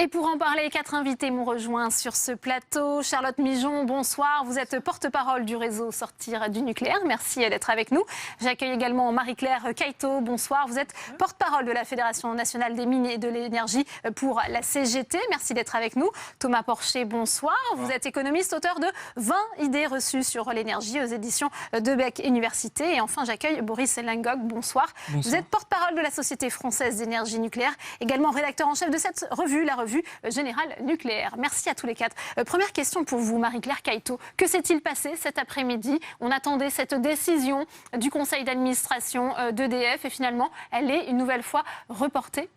Et pour en parler, 4 invités m'ont rejoint sur ce plateau. Charlotte Mijon, bonsoir. Vous êtes porte-parole du réseau Sortir du nucléaire. Merci d'être avec nous. J'accueille également Marie-Claire Cailleteau. Bonsoir. Vous êtes porte-parole de la Fédération nationale des mines et de l'énergie pour la CGT. Merci d'être avec nous. Thomas Porcher, bonsoir. Vous êtes économiste, auteur de 20 idées reçues sur l'énergie aux éditions de Beck Université. Et enfin, j'accueille Boris Lengog. Bonsoir. Vous êtes porte-parole de la Société française d'énergie nucléaire, également rédacteur en chef de cette revue, la revue Générale Nucléaire. Merci à tous les quatre. Première question pour vous, Marie-Claire Cailleteau. Que s'est-il passé cet après-midi? On attendait cette décision du conseil d'administration d'EDF et finalement, elle est une nouvelle fois reportée.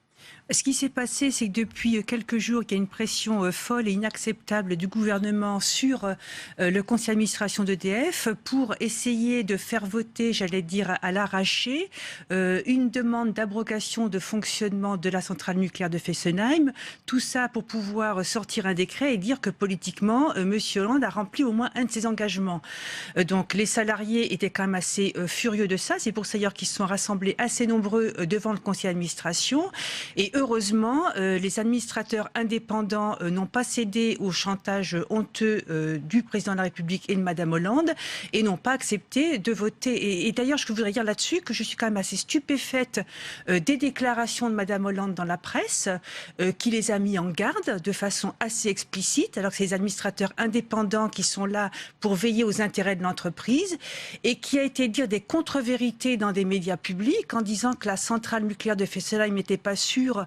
Ce qui s'est passé, c'est que depuis quelques jours, il y a une pression folle et inacceptable du gouvernement sur le conseil d'administration d'EDF pour essayer de faire voter, j'allais dire à l'arraché, une demande d'abrogation de fonctionnement de la centrale nucléaire de Fessenheim. Tout ça pour pouvoir sortir un décret et dire que politiquement, M. Hollande a rempli au moins un de ses engagements. Donc les salariés étaient quand même assez furieux de ça. C'est pour ça d'ailleurs qu'ils se sont rassemblés assez nombreux devant le conseil d'administration. Et heureusement, les administrateurs indépendants n'ont pas cédé au chantage honteux du président de la République et de Mme Hollande et n'ont pas accepté de voter. Et d'ailleurs, je voudrais dire là-dessus que je suis quand même assez stupéfaite des déclarations de Mme Hollande dans la presse qui les a mis en garde de façon assez explicite, alors que c'est les administrateurs indépendants qui sont là pour veiller aux intérêts de l'entreprise et qui a été dire des contre-vérités dans des médias publics en disant que la centrale nucléaire de Fessenheim n'était pas sûre.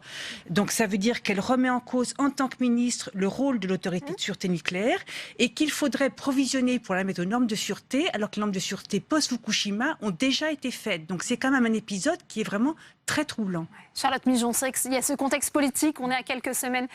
Donc ça veut dire qu'elle remet en cause en tant que ministre le rôle de l'autorité de sûreté nucléaire et qu'il faudrait provisionner pour la mettre aux normes de sûreté alors que les normes de sûreté post-Fukushima ont déjà été faites. Donc c'est quand même un épisode qui est vraiment très troublant. Charlotte Mijon, c'est qu'il y a ce contexte politique, on est à quelques semaines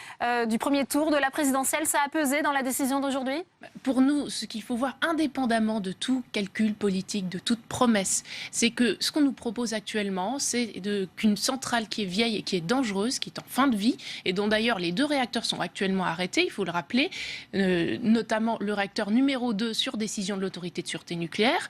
du premier tour de la présidentielle, ça a pesé dans la décision d'aujourd'hui? Pour nous, ce qu'il faut voir indépendamment de tout calcul politique, de toute promesse, c'est que ce qu'on nous propose actuellement, c'est qu'une centrale qui est vieille et qui est dangereuse, qui est en fin de vie, et dont d'ailleurs les 2 réacteurs sont actuellement arrêtés, il faut le rappeler, notamment le réacteur numéro 2 sur décision de l'autorité de sûreté nucléaire.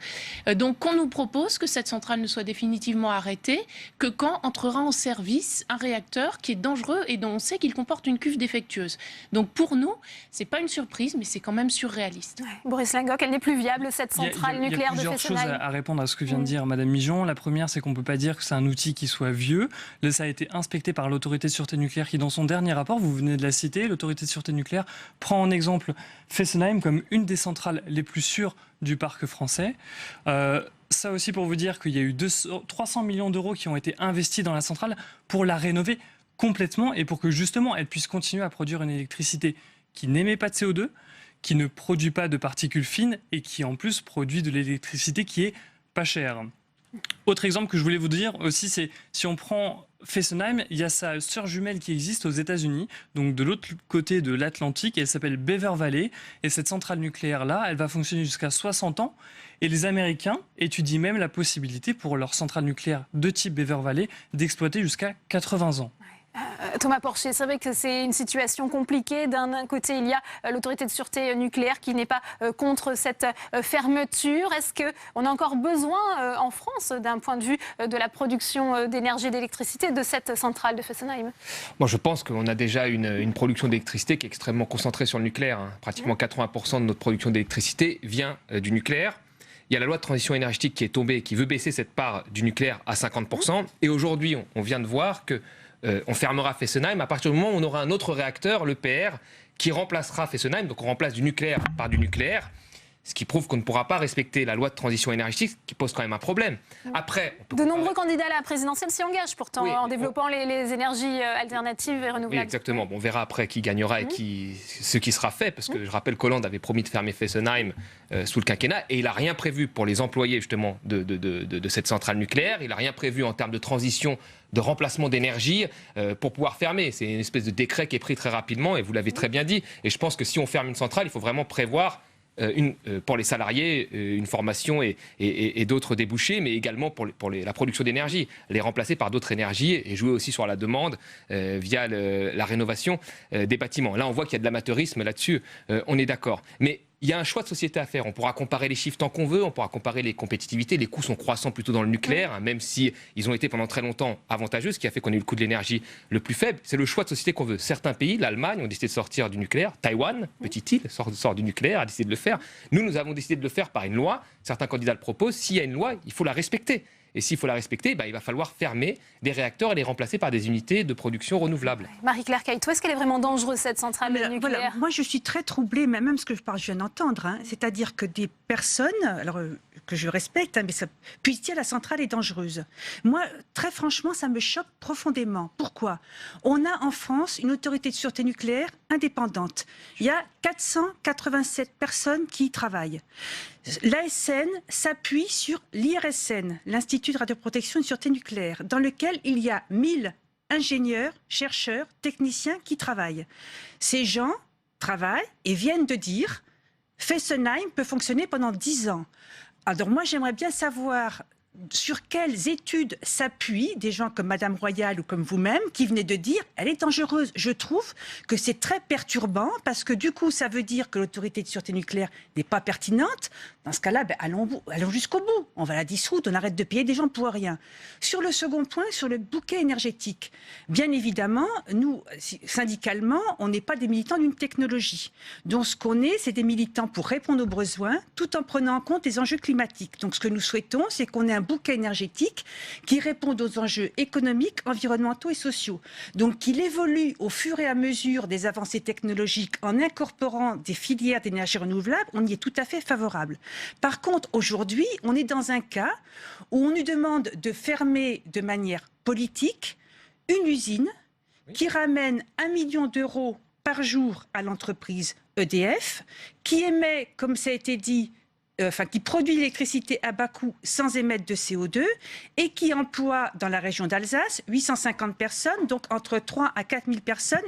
Donc qu'on nous propose que cette centrale ne soit définitivement arrêtée que quand entrera en service un réacteur qui est dangereux et dont on sait qu'il comporte une cuve défectueuse. Donc pour nous, c'est pas une surprise, mais c'est quand même surréaliste. Ouais. Boris Lengog, elle n'est plus viable, cette centrale nucléaire de Fessenheim. Il y a plusieurs choses à répondre à ce que vient de dire Madame Mijon. La première, c'est qu'on ne peut pas dire que c'est un outil qui soit vieux. Là, ça a été inspecté par l'autorité de sûreté nucléaire qui, dans son dernier rapport, vous venez de la citer, l'autorité de sûreté nucléaire prend en exemple Fessenheim comme une des centrales les plus sûres du parc français. Ça aussi pour vous dire qu'il y a eu 300 millions d'euros qui ont été investis dans la centrale pour la rénover complètement et pour que justement elle puisse continuer à produire une électricité qui n'émet pas de CO2, qui ne produit pas de particules fines et qui en plus produit de l'électricité qui est pas chère. Autre exemple que je voulais vous dire aussi, c'est si on prend Fessenheim, il y a sa sœur jumelle qui existe aux États-Unis, donc de l'autre côté de l'Atlantique, elle s'appelle Beaver Valley, et cette centrale nucléaire-là, elle va fonctionner jusqu'à 60 ans, et les Américains étudient même la possibilité pour leur centrale nucléaire de type Beaver Valley d'exploiter jusqu'à 80 ans. Thomas Porcher, c'est vrai que c'est une situation compliquée. D'un côté, il y a l'autorité de sûreté nucléaire qui n'est pas contre cette fermeture. Est-ce qu'on a encore besoin en France, d'un point de vue de la production d'énergie et d'électricité, de cette centrale de Fessenheim? Moi, je pense qu'on a déjà une production d'électricité qui est extrêmement concentrée sur le nucléaire. Pratiquement 80% de notre production d'électricité vient du nucléaire. Il y a la loi de transition énergétique qui est tombée et qui veut baisser cette part du nucléaire à 50%. Et aujourd'hui, on vient de voir que on fermera Fessenheim à partir du moment où on aura un autre réacteur, l'EPR, qui remplacera Fessenheim. Donc on remplace du nucléaire par du nucléaire, ce qui prouve qu'on ne pourra pas respecter la loi de transition énergétique, qui pose quand même un problème. Après, de nombreux candidats à la présidentielle s'y engagent pourtant, en développant les énergies alternatives et renouvelables. Oui, exactement. Bon, on verra après qui gagnera et ce qui sera fait, parce que je rappelle qu'Hollande avait promis de fermer Fessenheim sous le quinquennat, et il n'a rien prévu pour les employés justement de cette centrale nucléaire. Il n'a rien prévu en termes de transition, de remplacement d'énergie pour pouvoir fermer. C'est une espèce de décret qui est pris très rapidement, et vous l'avez très bien dit. Et je pense que si on ferme une centrale, il faut vraiment prévoir pour les salariés une formation et d'autres débouchés, mais également pour la production d'énergie, les remplacer par d'autres énergies et jouer aussi sur la demande via la rénovation des bâtiments. Là, on voit qu'il y a de l'amateurisme là-dessus, on est d'accord. Mais il y a un choix de société à faire. On pourra comparer les chiffres tant qu'on veut, on pourra comparer les compétitivités. Les coûts sont croissants plutôt dans le nucléaire, hein, même si ils ont été pendant très longtemps avantageux, ce qui a fait qu'on ait eu le coût de l'énergie le plus faible. C'est le choix de société qu'on veut. Certains pays, l'Allemagne, ont décidé de sortir du nucléaire. Taïwan, petite île, sort du nucléaire, a décidé de le faire. Nous avons décidé de le faire par une loi. Certains candidats le proposent. S'il y a une loi, il faut la respecter. Et s'il faut la respecter, il va falloir fermer des réacteurs et les remplacer par des unités de production renouvelables. Marie-Claire Cailleteau, est-ce qu'elle est vraiment dangereuse, cette centrale nucléaire? Voilà, moi, je suis très troublée, même ce que je viens d'entendre. Hein, c'est-à-dire que des personnes, alors, que je respecte, hein, mais ça puisse dire la centrale est dangereuse. Moi, très franchement, ça me choque profondément. Pourquoi? On a en France une autorité de sûreté nucléaire indépendante. Il y a 487 personnes qui y travaillent. L'ASN s'appuie sur l'IRSN, l'Institut de radioprotection et de sûreté nucléaire, dans lequel il y a 1000 ingénieurs, chercheurs, techniciens qui travaillent. Ces gens travaillent et viennent de dire Fessenheim peut fonctionner pendant 10 ans. Alors moi, j'aimerais bien savoir sur quelles études s'appuient des gens comme Madame Royal ou comme vous-même qui venaient de dire elle est dangereuse. Je trouve que c'est très perturbant parce que du coup, ça veut dire que l'autorité de sûreté nucléaire n'est pas pertinente. Dans ce cas-là, allons jusqu'au bout. On va la dissoudre, on arrête de payer des gens pour rien. Sur le second point, sur le bouquet énergétique, bien évidemment, nous, syndicalement, on n'est pas des militants d'une technologie. Donc ce qu'on est, c'est des militants pour répondre aux besoins tout en prenant en compte les enjeux climatiques. Donc ce que nous souhaitons, c'est qu'on ait un bouquet énergétique qui réponde aux enjeux économiques, environnementaux et sociaux. Donc qu'il évolue au fur et à mesure des avancées technologiques en incorporant des filières d'énergie renouvelable, on y est tout à fait favorable. Par contre, aujourd'hui, on est dans un cas où on nous demande de fermer de manière politique une usine qui ramène 1 million d'euros par jour à l'entreprise EDF, qui émet, comme ça a été dit, qui produit l'électricité à bas coût sans émettre de CO2 et qui emploie dans la région d'Alsace 850 personnes, donc entre 3 à 4 000 personnes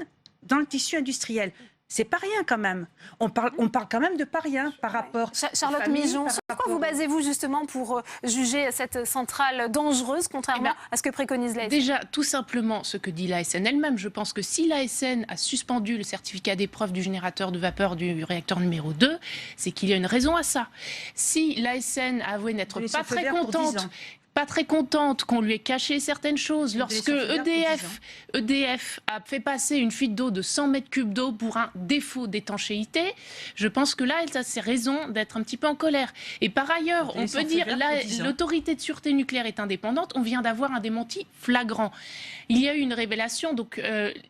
dans le tissu industriel. C'est pas rien quand même. On parle quand même de pas rien par rapport. Charlotte Migeon, sur quoi vous basez-vous justement pour juger cette centrale dangereuse, contrairement à ce que préconise l'ASN? Déjà, tout simplement, ce que dit l'ASN elle-même, je pense que si l'ASN a suspendu le certificat d'épreuve du générateur de vapeur du réacteur numéro 2, c'est qu'il y a une raison à ça. Si l'ASN a avoué n'être pas très contente qu'on lui ait caché certaines choses. Lorsque EDF a fait passer une fuite d'eau de 100 mètres cubes d'eau pour un défaut d'étanchéité, je pense que là, elle a ses raisons d'être un petit peu en colère. Et par ailleurs, on peut dire l'autorité de sûreté nucléaire est indépendante. On vient d'avoir un démenti flagrant. Il y a eu une révélation, donc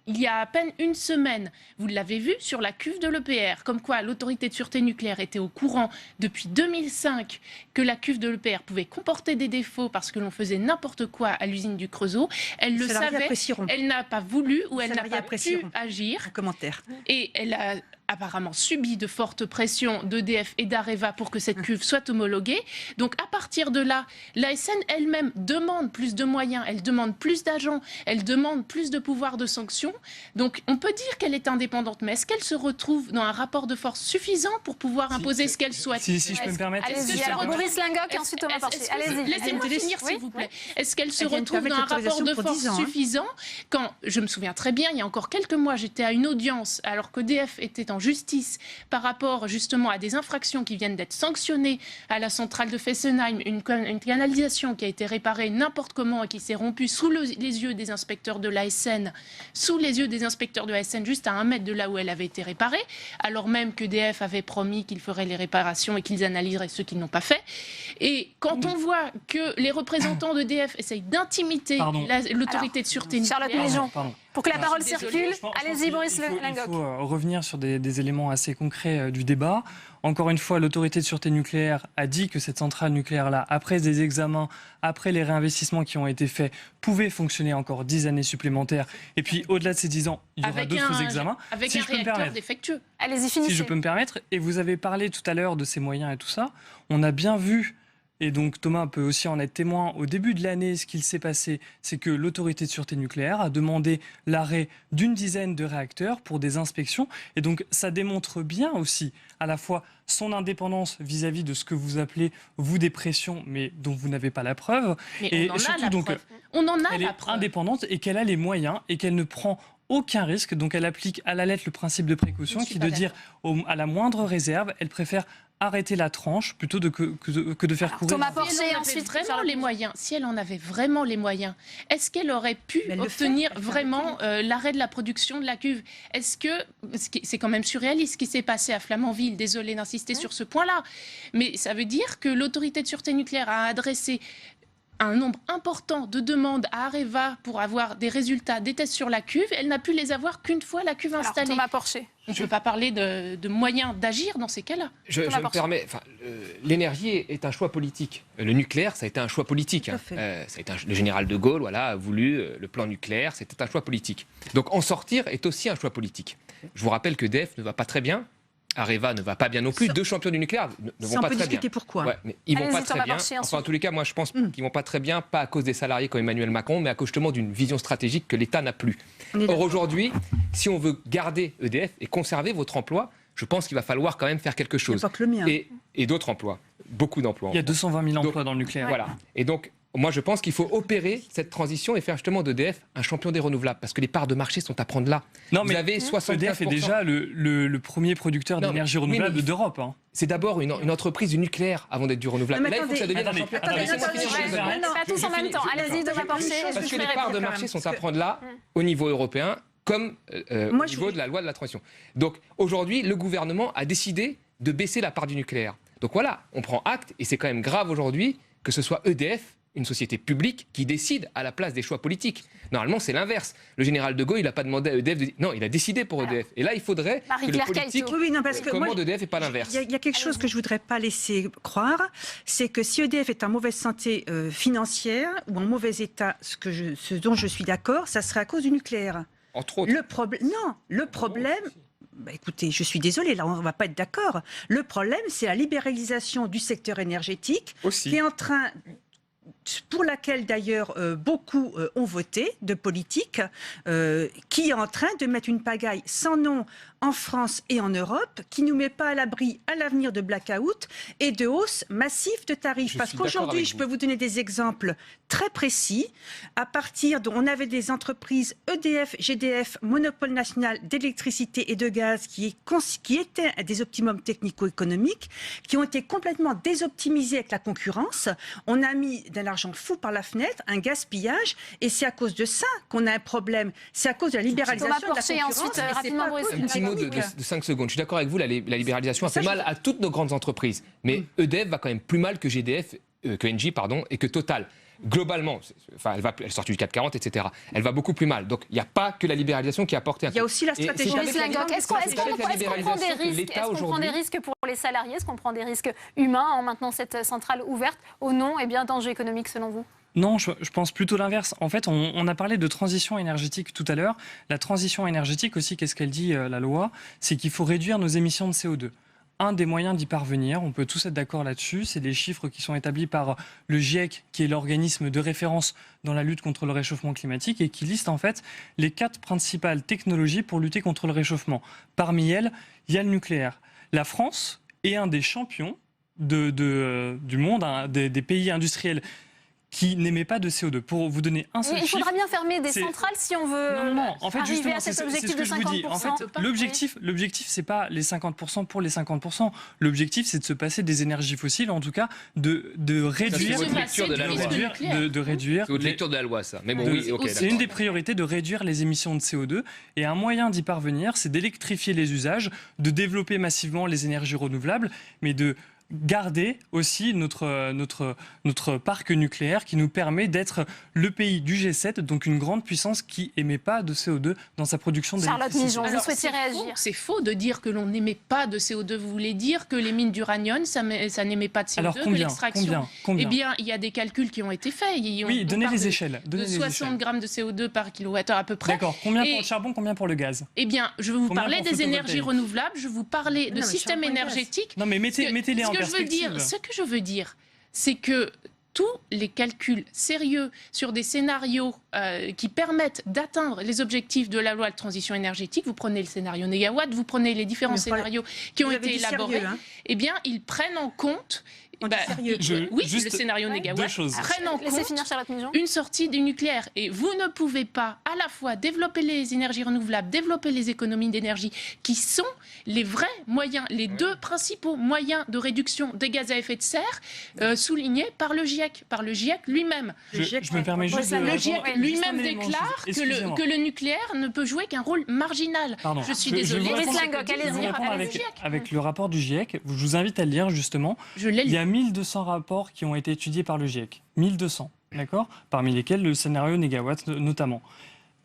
il y a à peine une semaine, vous l'avez vu, sur la cuve de l'EPR, comme quoi l'autorité de sûreté nucléaire était au courant depuis 2005 que la cuve de l'EPR pouvait comporter des défauts parce que l'on faisait n'importe quoi à l'usine du Creusot. Elle le savait, elle n'a pas voulu ou elle n'a pas pu agir. Et elle a apparemment subi de fortes pressions d'EDF et d'Areva pour que cette cuve soit homologuée. Donc à partir de là, l'ASN elle-même demande plus de moyens, elle demande plus d'agents, elle demande plus de pouvoir de sanction. Donc on peut dire qu'elle est indépendante, mais est-ce qu'elle se retrouve dans un rapport de force suffisant pour pouvoir imposer ce qu'elle souhaite? Si je peux me permettre. Allez-y, alors Boris Lingoc et ensuite Thomas Porcher. Allez-y. Laissez-moi finir, s'il vous plaît. Est-ce qu'elle se retrouve dans un rapport de force suffisant? Quand, je me souviens très bien, il y a encore quelques mois, j'étais à une audience alors qu'EDF était en justice par rapport justement à des infractions qui viennent d'être sanctionnées à la centrale de Fessenheim, une canalisation qui a été réparée n'importe comment et qui s'est rompue sous les yeux des inspecteurs de l'ASN, juste à 1 mètre de là où elle avait été réparée, alors même qu'EDF avait promis qu'ils feraient les réparations et qu'ils analyseraient ceux qui n'ont pas fait. Et quand on voit que les représentants d'EDF essayent d'intimider l'autorité de sûreté nucléaire... Charlotte Migeon, pour que la parole circule, allez-y Boris Lingoc. Il faut revenir sur des éléments assez concrets du débat. Encore une fois, l'autorité de sûreté nucléaire a dit que cette centrale nucléaire-là, après des examens, après les réinvestissements qui ont été faits, pouvait fonctionner encore 10 années supplémentaires. Et puis, au-delà de ces 10 ans, il y aura d'autres examens. Avec un réacteur défectueux. Allez-y, finissez. Si je peux me permettre, et vous avez parlé tout à l'heure de ces moyens et tout ça, on a bien vu, et donc Thomas peut aussi en être témoin, au début de l'année, ce qu'il s'est passé, c'est que l'autorité de sûreté nucléaire a demandé l'arrêt d'une dizaine de réacteurs pour des inspections. Et donc ça démontre bien aussi à la fois son indépendance vis-à-vis de ce que vous appelez, vous, des pressions, mais dont vous n'avez pas la preuve. Mais et on en surtout, a la donc, preuve. On en a elle la est preuve. indépendante et qu'elle a les moyens et qu'elle ne prend aucun risque. Donc elle applique à la lettre le principe de précaution Je suis qui pas est de dire à la moindre réserve, elle préfère arrêter la tranche plutôt que de faire courir. Thomas Si Porcher, elle en avait ensuite, vraiment Charlotte les moyens, si elle en avait vraiment les moyens, est-ce qu'elle aurait pu Elle le obtenir fait, elle fait vraiment l'arrêt de la production de la cuve? Est-ce que c'est quand même surréaliste ce qui s'est passé à Flamanville? Désolée d'insister sur ce point-là, mais ça veut dire que l'autorité de sûreté nucléaire a adressé un nombre important de demandes à Areva pour avoir des résultats des tests sur la cuve. Elle n'a pu les avoir qu'une fois la cuve Alors, installée. Thomas Porcher. On ne peut pas parler de moyens d'agir dans ces cas-là. Je me permets, l'énergie est un choix politique. Le nucléaire, ça a été un choix politique. Tout à fait. Le général de Gaulle a voulu le plan nucléaire, c'était un choix politique. Donc en sortir est aussi un choix politique. Je vous rappelle que EDF ne va pas très bien. Areva ne va pas bien non plus. Deux champions du nucléaire ne vont on pas peut très bien. discuter pourquoi. Ouais, mais ils vont Allez-y, pas très Thomas bien. Porcher, Enfin, en ensuite. tous les cas, moi, je pense qu'ils vont pas très bien, pas à cause des salariés comme Emmanuel Macron, mais à cause justement d'une vision stratégique que l'État n'a plus. On est Or, d'accord. aujourd'hui, si on veut garder EDF et conserver votre emploi, je pense qu'il va falloir quand même faire quelque Il n'y a chose. pas que le mien. Et d'autres emplois. Beaucoup d'emplois. Il y a 220 000 emplois Donc, dans le nucléaire. Voilà. Et donc, moi, je pense qu'il faut opérer cette transition et faire justement d'EDF un champion des renouvelables. Parce que les parts de marché sont à prendre là. Non, Vous mais avez 75%. EDF est déjà le premier producteur Non, d'énergie mais- oui, renouvelable mais- d'Europe. Hein. C'est d'abord une entreprise du nucléaire avant d'être du renouvelable. Non, mais Là, il faut que ça devienne un attendez, champion. attendez, Laissez-moi attendez, finir, attendez, je vous attendez. demande. Pas tous en même temps. Allez-y, Thomas Porcher. Parce que les je parts de réponds. marché sont à prendre là, au niveau européen, comme Moi, au je niveau vous- de la loi de la transition. Donc aujourd'hui, le gouvernement a décidé de baisser la part du nucléaire. Donc voilà, on prend acte, et c'est quand même grave aujourd'hui que ce soit EDF, une société publique, qui décide à la place des choix politiques. Normalement, c'est l'inverse. Le général de Gaulle, il n'a pas demandé à EDF de... Non, il a décidé pour EDF. Et là, il faudrait que le Marie-Claire politique Caïto. Oui, non, parce que moi, commande EDF et pas l'inverse. il y a quelque chose que je voudrais pas laisser croire, c'est que si EDF est en mauvaise santé financière ou en mauvais état, ce dont je suis d'accord, ça serait à cause du nucléaire. Entre autres. Le problème. Bah écoutez, je suis désolée, là on ne va pas être d'accord. Le problème, c'est la libéralisation du secteur énergétique Aussi. qui est en train, pour laquelle d'ailleurs beaucoup ont voté, de politiques, qui est en train de mettre une pagaille sans nom en France et en Europe, qui ne nous met pas à l'abri à l'avenir de blackout et de hausse massive de tarifs. Je Parce suis d'accord qu'aujourd'hui, avec je vous. peux vous donner des exemples très précis. À partir dont on avait des entreprises EDF, GDF, monopole national d'électricité et de gaz qui étaient à des optimums technico-économiques, qui ont été complètement désoptimisés avec la concurrence. On a mis de l'argent fou par la fenêtre, un gaspillage, et c'est à cause de ça qu'on a un problème. C'est à cause de la libéralisation Thomas de la Porcher, concurrence. ensuite, et c'est rapidement, pas à Boris. cause Un d'une petit mot de technique. 5 secondes. Je suis d'accord avec vous, la libéralisation a Ça, fait mal à toutes nos grandes entreprises. Mais EDF va quand même plus mal que GDF, que Engie, pardon, et que Total. Globalement, elle sort du 440, etc. Elle va beaucoup plus mal. Donc il n'y a pas que la libéralisation qui a apporté un Il y a coup. aussi la Et stratégie. c'est Boris avec la- Lingog, est-ce qu'on c'est avec la prend des libéralisation que risques? l'État Est-ce qu'on prend aujourd'hui- des risques pour les salariés? Est-ce qu'on prend des risques humains en maintenant cette centrale ouverte au nom d'enjeux économiques selon vous? Non, je pense plutôt l'inverse. En fait, on a parlé de transition énergétique tout à l'heure. La transition énergétique aussi, qu'est-ce qu'elle dit, la loi? C'est qu'il faut réduire nos émissions de CO2. Un des moyens d'y parvenir, on peut tous être d'accord là-dessus, c'est les chiffres qui sont établis par le GIEC, qui est l'organisme de référence dans la lutte contre le réchauffement climatique et qui liste en fait les 4 principales technologies pour lutter contre le réchauffement. Parmi elles, il y a le nucléaire. La France est un des champions du monde, des pays industriels qui n'émet pas de CO2. Pour vous donner un seul Il chiffre... faudra bien fermer des c'est- centrales si on veut Non, en fait, arriver justement, à cet c'est objectif ce que de je vous dis. En 50%. fait, l'objectif, c'est pas les 50% pour les 50%. L'objectif, c'est de se passer des énergies fossiles, en tout cas, de réduire, votre lecture de la loi. de réduire. C'est votre les- lecture de la loi, ça. Mais bon, de- oui, ok. c'est une des priorités de réduire les émissions de CO2 et un moyen d'y parvenir, c'est d'électrifier les usages, de développer massivement les énergies renouvelables, mais de garder aussi notre parc nucléaire qui nous permet d'être le pays du G7, donc une grande puissance qui émet pas de CO2 dans sa production Charlotte d'électricité. Mijon, vous Alors, souhaitiez réagir? C'est faux de dire que l'on n'émet pas de CO2. Vous voulez dire que les mines d'uranium, ça n'émet pas de CO2, Alors que combien l'extraction... Combien Eh bien, il y a des calculs qui ont été faits. Oui, donnez les échelles. De 60 grammes de CO2 par kilowattheure à peu près. D'accord. Combien Et- pour le charbon, combien pour le gaz? Eh bien, je vais vous Combien parler pour des énergies photovoltaïque? renouvelables, je vais vous parler de Non, mais système charbon et gaz. énergétique. Non, mais mettez-les en Ce que je veux perspective. dire, ce que je veux dire, c'est que tous les calculs sérieux sur des scénarios qui permettent d'atteindre les objectifs de la loi de transition énergétique, vous prenez le scénario négawatt, vous prenez les différents scénarios qui ont été élaborés, sérieux, hein. eh bien, ils prennent en compte... oui, le scénario négawatt prennent en Laissez compte finir Charlotte Migeon. une sortie du nucléaire. Et vous ne pouvez pas à la fois développer les énergies renouvelables, développer les économies d'énergie, qui sont les vrais moyens, les deux principaux moyens de réduction des gaz à effet de serre, soulignés par le GIEC lui-même. Je me permets juste de Le GIEC répondre lui-même juste un élément, déclare excusez-moi. que le nucléaire ne peut jouer qu'un rôle marginal. Pardon. Je suis désolée. vous Iris réponds- Lingoc, je vous allez-y. réponds Allez-y. avec le rapport du GIEC. Je vous invite à le lire justement. Je l'ai Il y lu. a 1200 rapports qui ont été étudiés par le GIEC. 1200, d'accord ? Parmi lesquels le scénario négawatt notamment.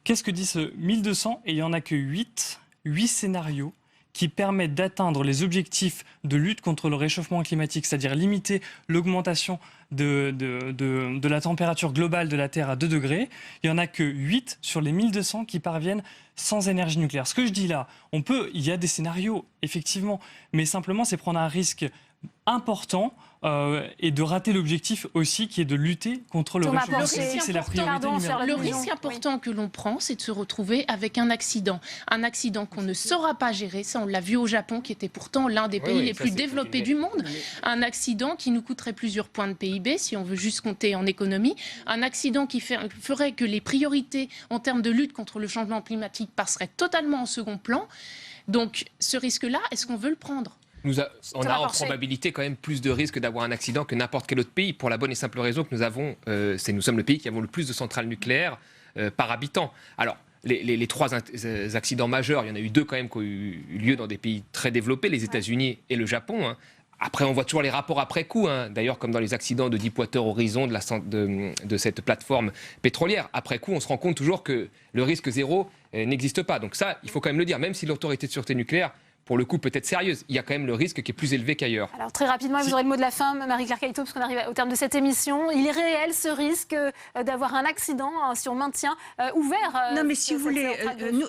Qu'est-ce que dit ce 1200 ? Et il n'y en a que 8 scénarios qui permettent d'atteindre les objectifs de lutte contre le réchauffement climatique, c'est-à-dire limiter l'augmentation de la température globale de la Terre à 2 degrés. Il n'y en a que 8 sur les 1200 qui parviennent sans énergie nucléaire. Ce que je dis là, il y a des scénarios, effectivement, mais simplement c'est prendre un risque important et de rater l'objectif aussi qui est de lutter contre le Thomas réchauffement Porcher. climatique. C'est la priorité Pardon, numéro Charlotte Le Migeon. risque important que l'on prend, c'est de se retrouver avec un accident. Un accident qu'on ne saura pas gérer. Ça, on l'a vu au Japon, qui était pourtant l'un des pays les plus développés du monde. Un accident qui nous coûterait plusieurs points de PIB, si on veut juste compter en économie. Un accident qui ferait que les priorités en termes de lutte contre le changement climatique passeraient totalement en second plan. Donc, ce risque-là, est-ce qu'on veut le prendre ? On a en probabilité quand même plus de risques d'avoir un accident que n'importe quel autre pays, pour la bonne et simple raison que nous sommes le pays qui avons le plus de centrales nucléaires par habitant. Alors, les 3 accidents majeurs, il y en a eu 2 quand même qui ont eu lieu dans des pays très développés, les États-Unis et le Japon. Hein. Après, on voit toujours les rapports après coup, hein. D'ailleurs, comme dans les accidents de Deepwater Horizon, de cette plateforme pétrolière. Après coup, on se rend compte toujours que le risque zéro n'existe pas. Donc ça, il faut quand même le dire, même si l'autorité de sûreté nucléaire, pour le coup, peut-être sérieuse, il y a quand même le risque qui est plus élevé qu'ailleurs. Alors très rapidement, vous aurez le mot de la fin, Marie-Claire Cailleteau, parce qu'on arrive au terme de cette émission. Il est réel ce risque d'avoir un accident si on maintient ouvert. Non, mais si vous voulez,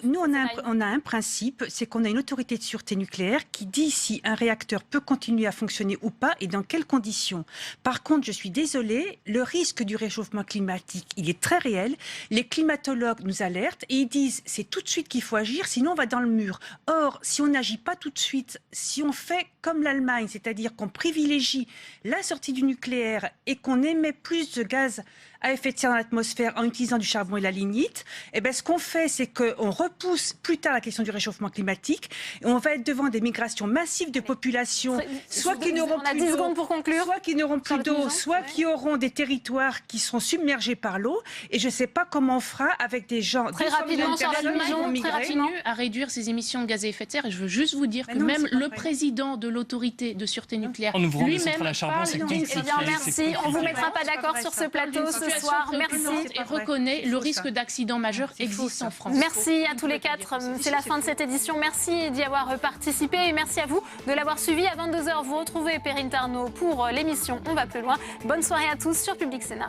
nous on a un principe, c'est qu'on a une autorité de sûreté nucléaire qui dit si un réacteur peut continuer à fonctionner ou pas et dans quelles conditions. Par contre, je suis désolée, le risque du réchauffement climatique, il est très réel. Les climatologues nous alertent et ils disent c'est tout de suite qu'il faut agir, sinon on va dans le mur. Or, si on n'agit pas tout de suite, si on fait comme l'Allemagne, c'est-à-dire qu'on privilégie la sortie du nucléaire et qu'on émet plus de gaz à effet de serre dans l'atmosphère en utilisant du charbon et la lignite, eh ben, ce qu'on fait, c'est qu'on repousse plus tard la question du réchauffement climatique et on va être devant des migrations massives de populations, soit qui n'auront plus d'eau, secondes pour conclure. soit qui n'auront plus d'eau, Migeon, soit qui auront des territoires qui seront submergés par l'eau. Et je ne sais pas comment on fera avec des gens... Très rapidement, Charlotte Migeon, On continue à réduire ses émissions de gaz à effet de serre. Et je veux juste vous dire que même le président de l'autorité de sûreté nucléaire En ouvrant des lui-même centrales à charbon, c'est parle compliqué. Eh bien, merci. On ne vous mettra pas d'accord sur ce plateau ce soir. Merci. et reconnaît le risque d'accident majeur existe en France. Merci à tous les 4. C'est la fin de cette édition. Merci d'y avoir participé et merci à vous de l'avoir suivi. À 22h, vous retrouvez Perrine Tarnaud pour l'émission On va plus loin. Bonne soirée à tous sur Public Sénat.